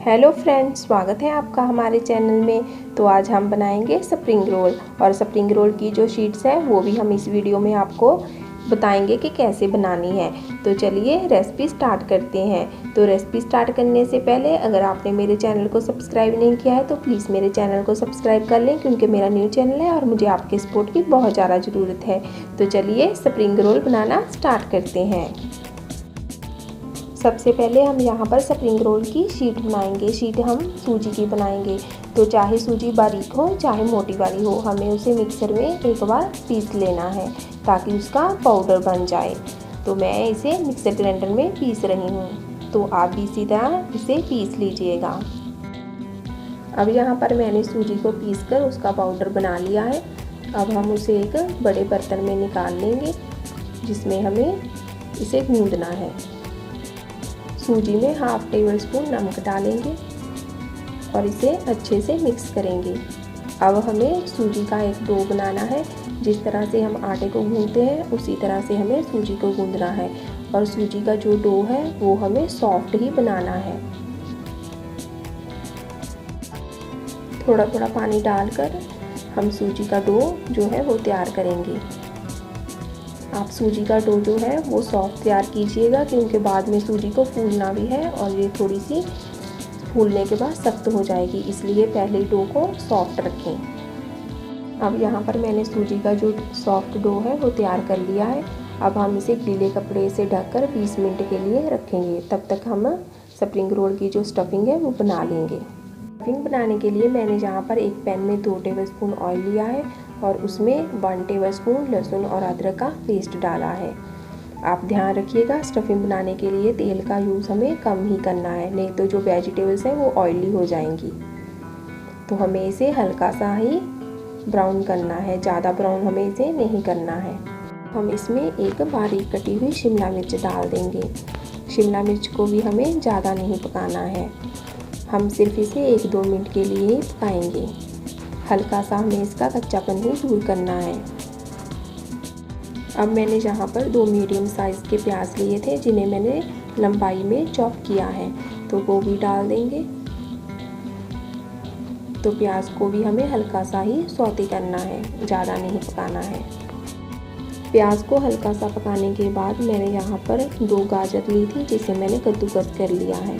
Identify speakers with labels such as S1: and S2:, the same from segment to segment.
S1: Hello friends, स्वागत है आपका हमारे चैनल में। तो आज हम बनाएंगे स्प्रिंग रोल, और स्प्रिंग रोल की जो शीट्स है वो भी हम इस वीडियो में आपको बताएंगे कि कैसे बनानी है। तो चलिए रेसिपी स्टार्ट करते हैं। तो रेसिपी स्टार्ट करने से पहले अगर आपने मेरे चैनल को सब्सक्राइब नहीं किया है तो प्लीज़ मेरे चैनल को सब्सक्राइब कर लें, क्योंकि मेरा न्यू चैनल है और मुझे आपके सपोर्ट की बहुत ज़्यादा ज़रूरत है। तो चलिए स्प्रिंग रोल बनाना स्टार्ट करते हैं। सबसे पहले हम यहाँ पर स्प्रिंग रोल की शीट बनाएंगे। शीट हम सूजी की बनाएंगे, तो चाहे सूजी बारीक हो चाहे मोटी वाली हो, हमें उसे मिक्सर में एक बार पीस लेना है ताकि उसका पाउडर बन जाए। तो मैं इसे मिक्सर ग्राइंडर में पीस रही हूँ, तो आप भी इसी तरह इसे पीस लीजिएगा। अब यहाँ पर मैंने सूजी को पीसकर उसका पाउडर बना लिया है। अब हम उसे एक बड़े बर्तन में निकाल लेंगे जिसमें हमें इसे गूंदना है। सूजी में हाफ टेबल स्पून नमक डालेंगे और इसे अच्छे से मिक्स करेंगे। अब हमें सूजी का एक डो बनाना है। जिस तरह से हम आटे को गूंदते हैं उसी तरह से हमें सूजी को गूंदना है, और सूजी का जो डो है वो हमें सॉफ्ट ही बनाना है। थोड़ा थोड़ा पानी डालकर हम सूजी का डो जो है वो तैयार करेंगे। आप सूजी का डो जो है वो सॉफ्ट तैयार कीजिएगा, क्योंकि बाद में सूजी को फूलना भी है और ये थोड़ी सी फूलने के बाद सख्त हो जाएगी, इसलिए पहले डो को सॉफ्ट रखें। अब यहाँ पर मैंने सूजी का जो सॉफ्ट डो है वो तैयार कर लिया है। अब हम इसे गीले कपड़े से ढककर 20 मिनट के लिए रखेंगे। तब तक हम स्प्रिंग रोल की जो स्टफिंग है वो बना लेंगे। स्टफिंग बनाने के लिए मैंने यहाँ पर एक पैन में 2 टेबलस्पून ऑयल लिया है और उसमें 1 टेबलस्पून लहसुन और अदरक का पेस्ट डाला है। आप ध्यान रखिएगा, स्टफिंग बनाने के लिए तेल का यूज़ हमें कम ही करना है, नहीं तो जो वेजिटेबल्स हैं वो ऑयली हो जाएंगी। तो हमें इसे हल्का सा ही ब्राउन करना है, ज़्यादा ब्राउन हमें इसे नहीं करना है। हम इसमें एक बारीक कटी हुई शिमला मिर्च डाल देंगे। शिमला मिर्च को भी हमें ज़्यादा नहीं पकाना है, हम सिर्फ इसे 1-2 मिनट के लिए ही पकाएंगे। हल्का सा हमें इसका कच्चापन ही दूर करना है। अब मैंने यहाँ पर 2 मीडियम साइज़ के प्याज लिए थे जिन्हें मैंने लंबाई में चॉप किया है, तो वो भी डाल देंगे। तो प्याज को भी हमें हल्का सा ही सौते करना है, ज़्यादा नहीं पकाना है। प्याज को हल्का सा पकाने के बाद मैंने यहाँ पर 2 गाजर ली थी जिसे मैंने कद्दूकस कर लिया है।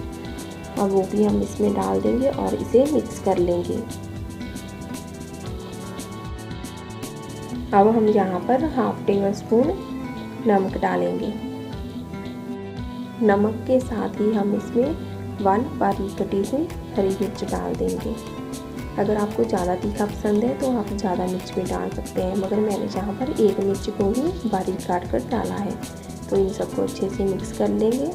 S1: अब वो भी हम इसमें डाल देंगे और इसे मिक्स कर लेंगे। अब हम यहाँ पर हाफ टेबल स्पून नमक डालेंगे। नमक के साथ ही हम इसमें 1 बारीक कटी हुई हरी मिर्च डाल देंगे। अगर आपको ज़्यादा तीखा पसंद है तो आप ज़्यादा मिर्च भी डाल सकते हैं, मगर मैंने यहाँ पर 1 मिर्च को ही बारीक काट कर डाला है। तो इन सबको अच्छे से मिक्स कर लेंगे।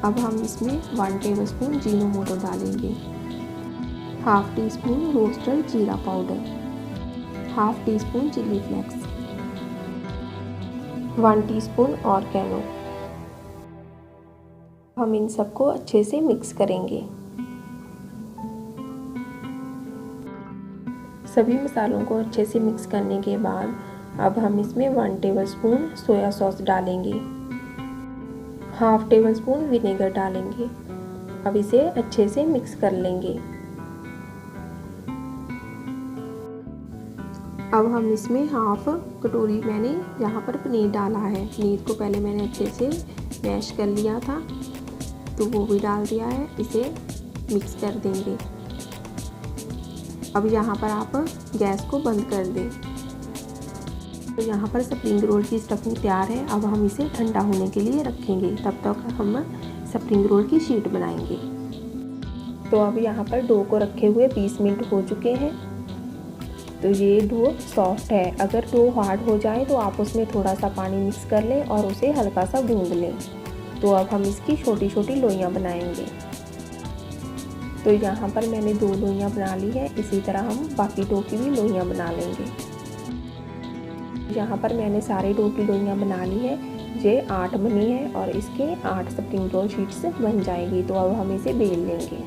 S1: अब हम इसमें 1 टेबल स्पून जीरा डालेंगे, हाफ टी स्पून रोस्टेड जीरा powder, half teaspoon chilli flakes, 1 teaspoon oregano. हम इन सबको अच्छे से मिक्स करेंगे। सभी मसालों को अच्छे से मिक्स करने के बाद अब हम इसमें 1 टेबलस्पून सोया सॉस डालेंगे, हाफ टेबल स्पून विनेगर डालेंगे। अब इसे अच्छे से मिक्स कर लेंगे। अब हम इसमें हाफ कटोरी मैंने यहाँ पर पनीर डाला है। पनीर को पहले मैंने अच्छे से मैश कर लिया था, तो वो भी डाल दिया है। इसे मिक्स कर देंगे। अब यहाँ पर आप गैस को बंद कर दें। तो यहाँ पर स्प्रिंग रोल की स्टफिंग तैयार है। अब हम इसे ठंडा होने के लिए रखेंगे, तब तक हम स्प्रिंग रोल की शीट बनाएंगे। तो अब यहाँ पर डो को रखे हुए 20 मिनट हो चुके हैं। तो ये डो सॉफ्ट है। अगर डो हार्ड हो जाए तो आप उसमें थोड़ा सा पानी मिक्स कर लें और उसे हल्का सा गूंद लें। तो अब हम इसकी छोटी छोटी लोइयाँ बनाएंगे। तो यहाँ पर मैंने 2 लोइयाँ बना ली है। इसी तरह हम बाकी डो की भी लोइयाँ बना लेंगे। यहाँ पर मैंने सारे डो की लोइयाँ बना ली है। ये 8 बनी है और इसके 8 स्प्रिंग रोल शीट्स बन जाएगी। तो अब हम इसे बेल लेंगे।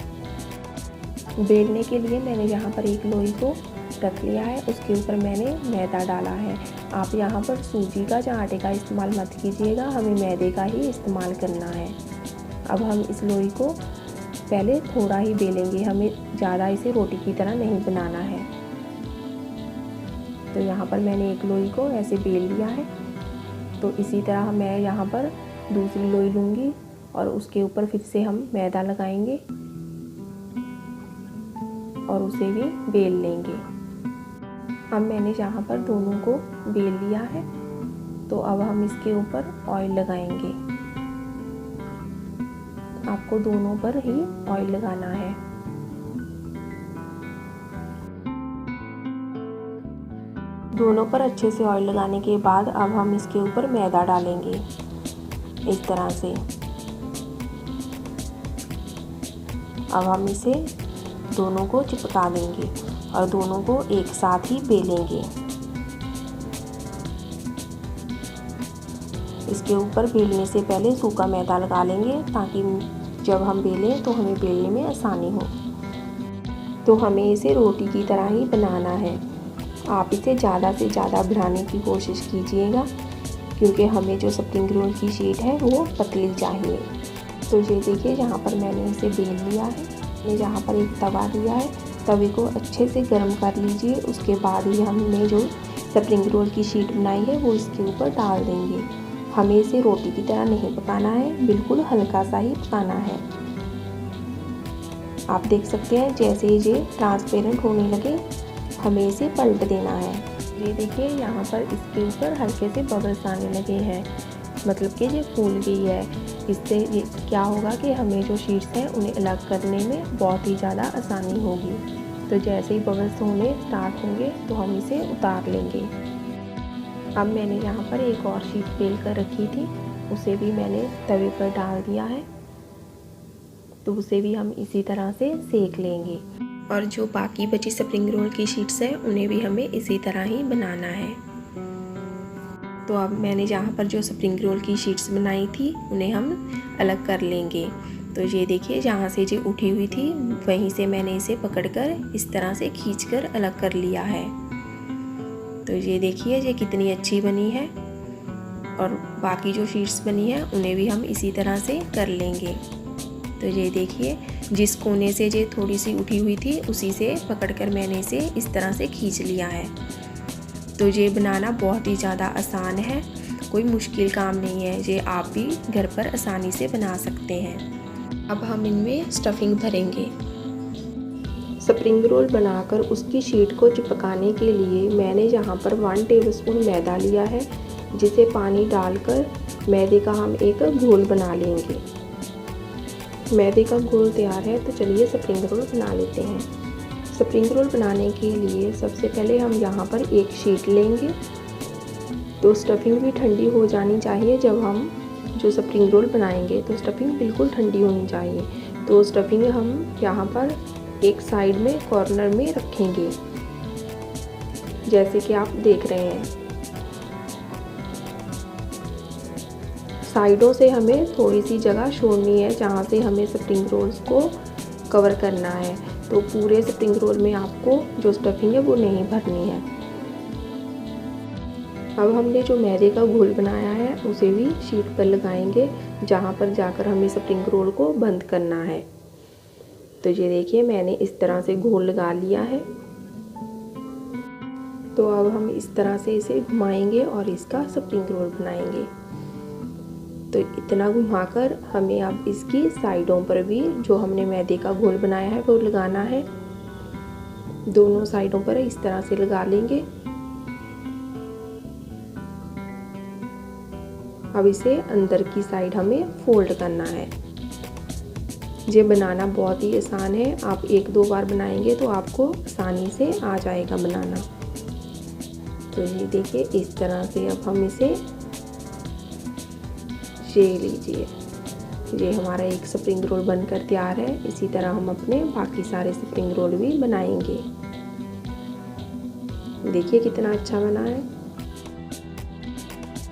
S1: बेलने के लिए मैंने यहाँ पर एक लोई को रख लिया है, उसके ऊपर मैंने मैदा डाला है। आप यहाँ पर सूजी का या आटे का इस्तेमाल मत कीजिएगा, हमें मैदे का ही इस्तेमाल करना है। अब हम इस लोई को पहले थोड़ा ही बेलेंगे, हमें ज़्यादा इसे रोटी की तरह नहीं बनाना है। तो यहाँ पर मैंने एक लोई को ऐसे बेल लिया है। तो इसी तरह मैं यहाँ पर दूसरी लोई लूँगी और उसके ऊपर फिर से हम मैदा लगाएंगे और उसे भी बेल लेंगे। अब मैंने यहाँ पर दोनों को बेल लिया है, तो अब हम इसके ऊपर ऑयल लगाएंगे। आपको दोनों पर ही ऑयल लगाना है। दोनों पर अच्छे से ऑयल लगाने के बाद अब हम इसके ऊपर मैदा डालेंगे इस तरह से। अब हम इसे दोनों को चिपका देंगे और दोनों को एक साथ ही बेलेंगे। इसके ऊपर बेलने से पहले सूखा मैदा लगा लेंगे ताकि जब हम बेलें तो हमें बेलने में आसानी हो। तो हमें इसे रोटी की तरह ही बनाना है। आप इसे ज़्यादा से ज़्यादा बढ़ाने की कोशिश कीजिएगा क्योंकि हमें जो स्प्रिंग रोल की शीट है वो पतली चाहिए। तो ये देखिए, यहाँ पर मैंने इसे बेल लिया है। मैंने यहाँ पर एक तवा लिया है, तवे को अच्छे से गर्म कर लीजिए। उसके बाद ही हमने जो स्प्रिंग रोल की शीट बनाई है वो इसके ऊपर डाल देंगे। हमें इसे रोटी की तरह नहीं पकाना है, बिल्कुल हल्का सा ही पकाना है। आप देख सकते हैं जैसे ये ट्रांसपेरेंट होने लगे हमें इसे पलट देना है। ये देखिए, यहाँ पर इसके ऊपर हल्के से बबल्स आने लगे हैं, मतलब कि ये फूल गई है। इससे ये क्या होगा कि हमें जो शीट्स हैं उन्हें अलग करने में बहुत ही ज़्यादा आसानी होगी। तो जैसे ही बबल्स होने स्टार्ट होंगे तो हम इसे उतार लेंगे। अब मैंने यहाँ पर एक और शीट बेल कर रखी थी, उसे भी मैंने तवे पर डाल दिया है। तो उसे भी हम इसी तरह से सेक लेंगे और जो बाकी बची स्प्रिंग रोल की शीट्स हैं उन्हें भी हमें इसी तरह ही बनाना है। तो अब मैंने यहाँ पर जो स्प्रिंग रोल की शीट्स बनाई थी उन्हें हम अलग कर लेंगे। तो ये देखिए, जहाँ से जो उठी हुई थी वहीं से मैंने इसे पकड़कर इस तरह से खींचकर अलग कर लिया है। तो ये देखिए, ये कितनी अच्छी बनी है। और बाकी जो शीट्स बनी है उन्हें भी हम इसी तरह से कर लेंगे। तो ये देखिए, जिस कोने से ये थोड़ी सी उठी हुई थी उसी से पकड़कर मैंने इसे इस तरह से खींच लिया है। तो ये बनाना बहुत ही ज़्यादा आसान है, कोई मुश्किल काम नहीं है। ये आप भी घर पर आसानी से बना सकते हैं। अब हम इनमें स्टफिंग भरेंगे। स्प्रिंग रोल बनाकर उसकी शीट को चिपकाने के लिए मैंने यहाँ पर 1 टेबलस्पून मैदा लिया है, जिसे पानी डालकर मैदे का हम एक घोल बना लेंगे। मैदे का घोल तैयार है, तो चलिए स्प्रिंग रोल बना लेते हैं। स्प्रिंग रोल बनाने के लिए सबसे पहले हम यहाँ पर एक शीट लेंगे। तो स्टफिंग भी ठंडी हो जानी चाहिए। जब हम जो स्प्रिंग रोल बनाएंगे तो स्टफिंग बिल्कुल ठंडी होनी चाहिए। तो स्टफिंग हम यहाँ पर एक साइड में कॉर्नर में रखेंगे, जैसे कि आप देख रहे हैं। साइडों से हमें थोड़ी सी जगह छोड़नी है जहाँ से हमें स्प्रिंग रोल्स को कवर करना है। तो पूरे स्प्रिंग रोल में आपको जो स्टफिंग है वो नहीं भरनी है। अब हमने जो मैदे का घोल बनाया है उसे भी शीट पर लगाएंगे, जहाँ पर जाकर हमें स्प्रिंग रोल को बंद करना है। तो ये देखिए, मैंने इस तरह से घोल लगा लिया है। तो अब हम इस तरह से इसे घुमाएंगे और इसका स्प्रिंग रोल बनाएंगे। तो इतना घुमाकर हमें अब इसकी साइडों पर भी जो हमने मैदे का घोल बनाया है वो लगाना है। दोनों साइडों पर इस तरह से लगा लेंगे। अब इसे अंदर की साइड हमें फोल्ड करना है। ये बनाना बहुत ही आसान है, आप 1-2 बार बनाएंगे तो आपको आसानी से आ जाएगा बनाना। तो ये देखिए, इस तरह से अब हम इसे ये लीजिए, ये हमारा एक स्प्रिंग रोल बनकर तैयार है। इसी तरह हम अपने बाकी सारे स्प्रिंग रोल भी बनाएंगे। देखिए कितना अच्छा बना है।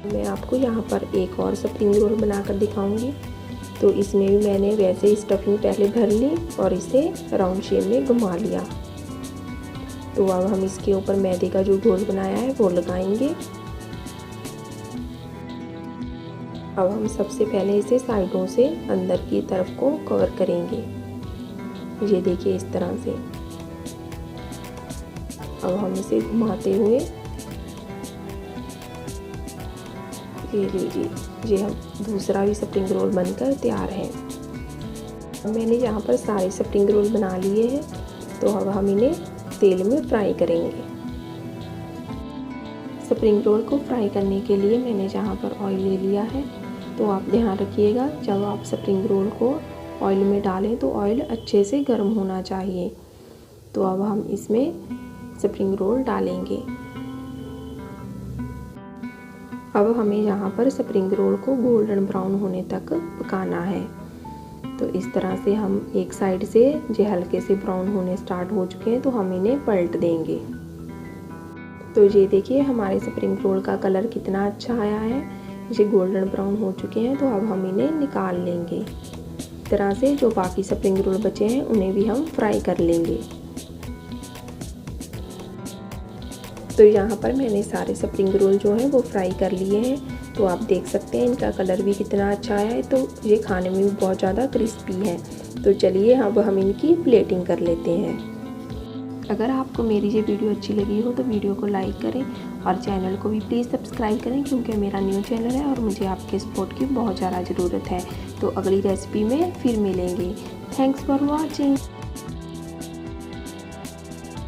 S1: मैं आपको यहाँ पर एक और स्प्रिंग रोल बनाकर दिखाऊंगी। तो इसमें भी मैंने वैसे ही स्टफिंग पहले भर ली और इसे राउंड शेप में घुमा लिया। तो अब हम इसके ऊपर मैदे का जो घोल बनाया है वो लगाएंगे। अब हम सबसे पहले इसे साइडों से अंदर की तरफ को कवर करेंगे। ये देखिए इस तरह से। अब हम इसे घुमाते हुए ये लीजिए, ये हम दूसरा भी स्प्रिंग रोल बनकर तैयार है। मैंने यहाँ पर सारे स्प्रिंग रोल बना लिए हैं, तो अब हम इन्हें तेल में फ्राई करेंगे। स्प्रिंग रोल को फ्राई करने के लिए मैंने यहाँ पर ऑयल ले लिया है, तो आप ध्यान रखिएगा जब आप स्प्रिंग रोल को ऑयल में डालें तो ऑयल अच्छे से गर्म होना चाहिए। तो अब हम इसमें स्प्रिंग रोल डालेंगे। अब हमें यहाँ पर स्प्रिंग रोल को गोल्डन ब्राउन होने तक पकाना है। तो इस तरह से हम एक साइड से जो हल्के से ब्राउन होने स्टार्ट हो चुके हैं तो हम इन्हें पलट देंगे। तो ये देखिए हमारे स्प्रिंग रोल का कलर कितना अच्छा आया है, ये गोल्डन ब्राउन हो चुके हैं। तो अब हम इन्हें निकाल लेंगे। इस तरह से जो बाकी स्प्रिंग रोल बचे हैं उन्हें भी हम फ्राई कर लेंगे। तो यहाँ पर मैंने सारे स्प्रिंग रोल जो हैं वो फ्राई कर लिए हैं। तो आप देख सकते हैं इनका कलर भी कितना अच्छा आया है, तो ये खाने में भी बहुत ज़्यादा क्रिस्पी है। तो चलिए अब हम इनकी प्लेटिंग कर लेते हैं। अगर आपको मेरी ये वीडियो अच्छी लगी हो तो वीडियो को लाइक करें और चैनल को भी प्लीज़ सब्सक्राइब करें, क्योंकि मेरा न्यू चैनल है और मुझे आपके सपोर्ट की बहुत ज़्यादा ज़रूरत है। तो अगली रेसिपी में फिर मिलेंगे। Thanks for watching.